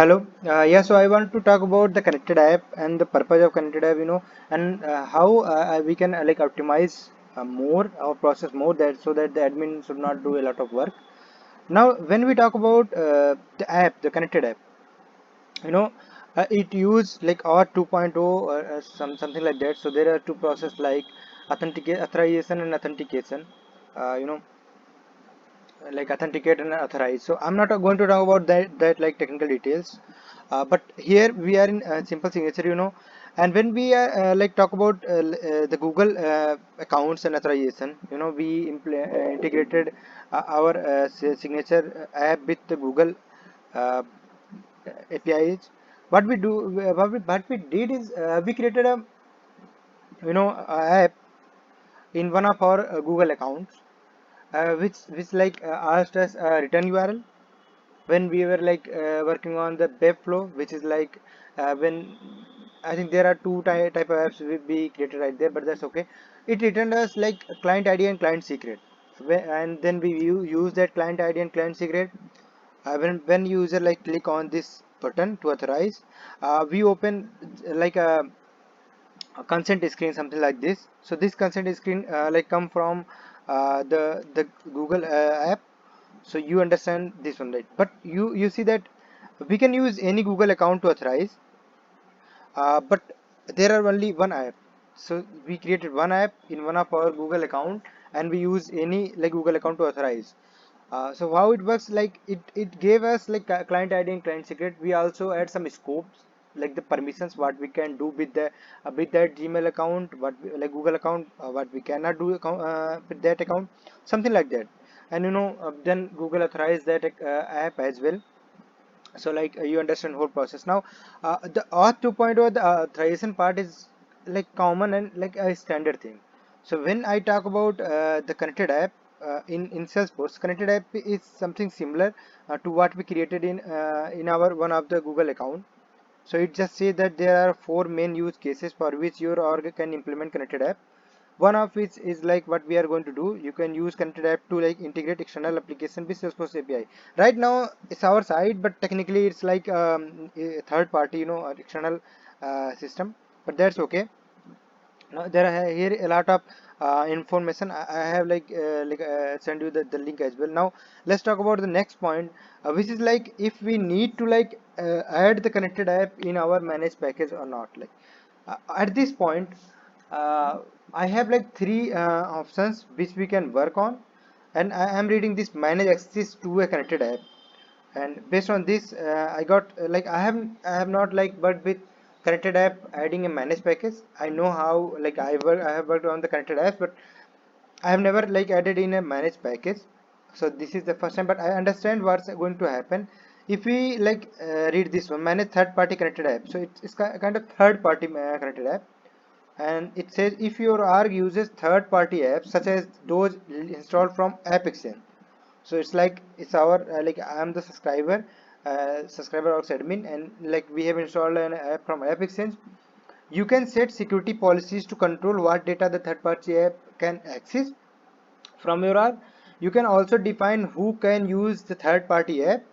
Hello. Yeah, so I want to talk about the connected app and the purpose of connected app, and how we can like optimize more our process more that so that the admin should not do a lot of work. Now, when we talk about the app, the connected app, you know, it use like R 2.0 or something like that. So there are two process like authorization and authentication. You know, like authenticate and authorize. So I'm not going to talk about that like technical details, but here we are in simple signature, and when we like talk about the Google accounts and authorization, we integrated our signature app with the Google uh, APIs. What we did is we created a app in one of our Google accounts, which like asked us a return URL when we were like working on the Webflow, which is like when I think there are two type of apps we created right there, but that's okay. It returned us like client ID and client secret, and then we use that client ID and client secret. When user like click on this button to authorize, we open like a consent screen, something like this. So this consent screen like come from the Google app. So you understand this one, right? But you see that we can use any Google account to authorize, but there are only one app. So we created one app in one of our Google account, and we use any like Google account to authorize. So how it works, like it gave us like client ID and client secret. We also add some scopes like the permissions what we can do with that Gmail account, like Google account, what we cannot do with that account, something like that. And then Google authorized that app as well. So like you understand whole process now. The auth 2.0, the authorization part is like common and like a standard thing. So when I talk about the connected app in Salesforce, connected app is something similar to what we created in our one of the Google account. So it just says that there are four main use cases for which your org can implement connected app. One of which is like what we are going to do. You can use connected app to like integrate external application with Salesforce API. Right now it's our side, but technically it's like a third party, or external system. But that's okay. Now there are here a lot of information. I have like send you the link as well. Now let's talk about the next point, which is like if we need to like add the connected app in our managed package or not. Like at this point, uh, I have like three options which we can work on, and I am reading this manage access to a connected app. And based on this, I got like I have not like worked with connected app adding a managed package. I know how, like I have worked on the connected apps, but I have never like added in a managed package. So this is the first time, but I understand what's going to happen if we like read this one, manage third party connected app. So it's kind of third party connected app, and it says if your org uses third party apps such as those installed from App Exchange. So it's like it's our like I am the subscriber or admin, and like we have installed an app from App Exchange. You can set security policies to control what data the third party app can access from your app. You can also define who can use the third party app.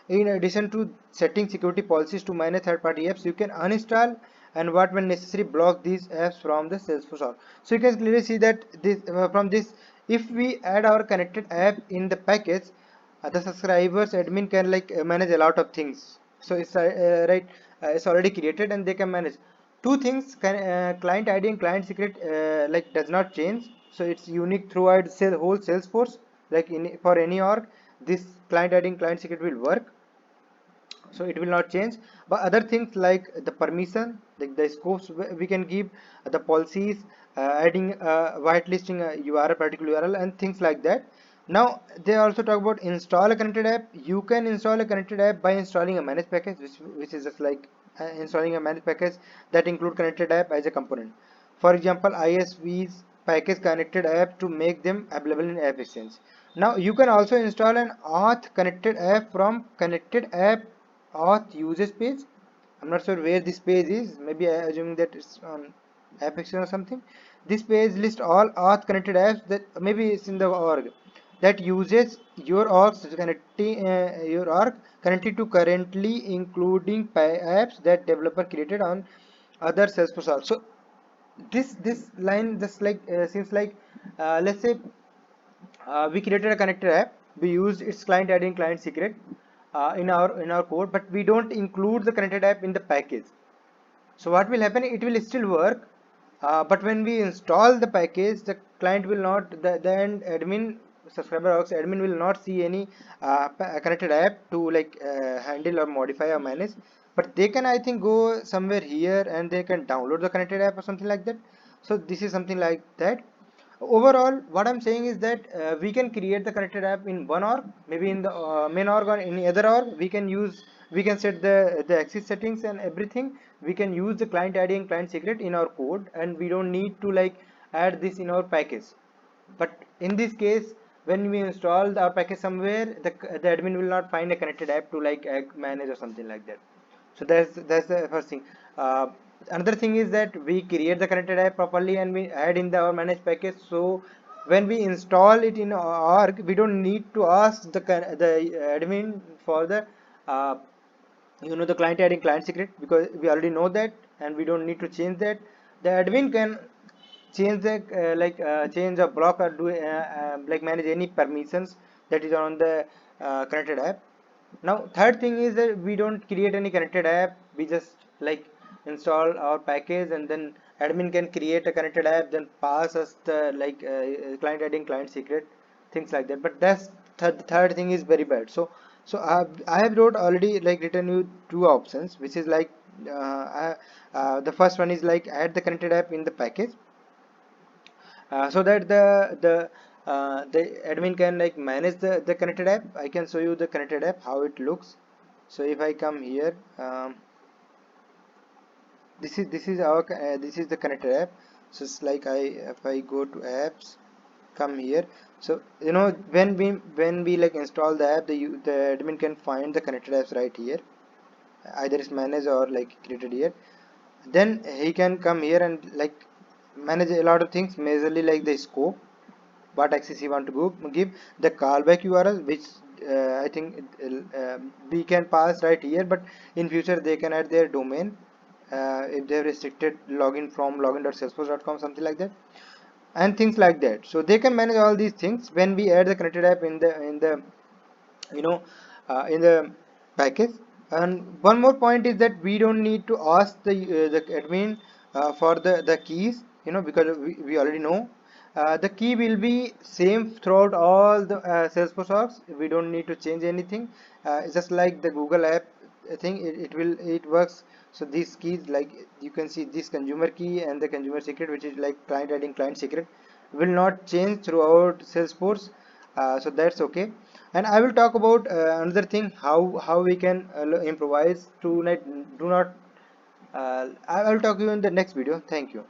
In addition to setting security policies to manage third party apps, you can uninstall and what when necessary block these apps from the Salesforce org. So you can clearly see that this from this, if we add our connected app in the package, the subscribers admin can like manage a lot of things. So it's right, it's already created and they can manage two things. Client ID and client secret like does not change, so it's unique throughout whole Salesforce. Like in for any org, this client ID and client secret will work, so it will not change. But other things like the permission, like the scopes we can give, the policies, adding whitelisting a URL, particular URL, and things like that. Now they also talk about install a connected app. You can install a connected app by installing a managed package, which is just like installing a managed package that include connected app as a component. For example, ISV's package connected app to make them available in App Exchange. Now you can also install an auth connected app from connected app auth users page. I'm not sure where this page is. Maybe I assuming that it's on App Exchange or something. This page lists all auth connected apps that maybe it's in the org that uses your orgs connecting your org connected to currently including apps that developer created on other Salesforce org. So this line just like seems like let's say we created a connector app, we used its client ID and client secret in our code, but we don't include the connected app in the package. So what will happen, it will still work, but when we install the package, the client will not, the end admin, subscriber orgs admin will not see any connected app to like handle or modify or manage, but they can, I think, go somewhere here and they can download the connected app or something like that. So this is something like that. Overall, what I'm saying is that we can create the connected app in one org, maybe in the main org or any other org. We can set the access settings and everything. We can use the client ID and client secret in our code, and we don't need to like add this in our package. But in this case, when we install our package somewhere, the admin will not find a connected app to like manage or something like that. So that's the first thing. uh, Another thing is that we create the connected app properly and we add in our managed package. So when we install it in our org, we don't need to ask the admin for the uh, the client ID and client secret, because we already know that and we don't need to change that. The admin can change the change or block or do like manage any permissions that is on the connected app. Now third thing is that we don't create any connected app, we just like install our package, and then admin can create a connected app, then pass us the like client ID and client secret, things like that. But that's third thing is very bad. I have wrote already like written you two options, which is like the first one is like add the connected app in the package, so that the admin can like manage the connected app. I can show you the connected app how it looks. So if I come here, this is our this is the connected app. So it's like if I go to apps, come here. So when we like install the app, the admin can find the connected apps right here, either it's managed or like created here. Then he can come here and like manage a lot of things, majorly like the scope, what access you want to give, the callback URL, which I think we can pass right here, but in future they can add their domain if they have restricted login from login.salesforce.com, something like that, and things like that. So they can manage all these things when we add the connected app in the you know in the package. And one more point is that we don't need to ask the admin for the keys, because we already know the key will be same throughout all the Salesforce orgs. We don't need to change anything. It's just like the Google app thing, it works. So these keys, like you can see, this consumer key and the consumer secret, which is like client ID and client secret, will not change throughout Salesforce. So that's okay. And I will talk about another thing, how we can improvise to do not I will talk to you in the next video. Thank you.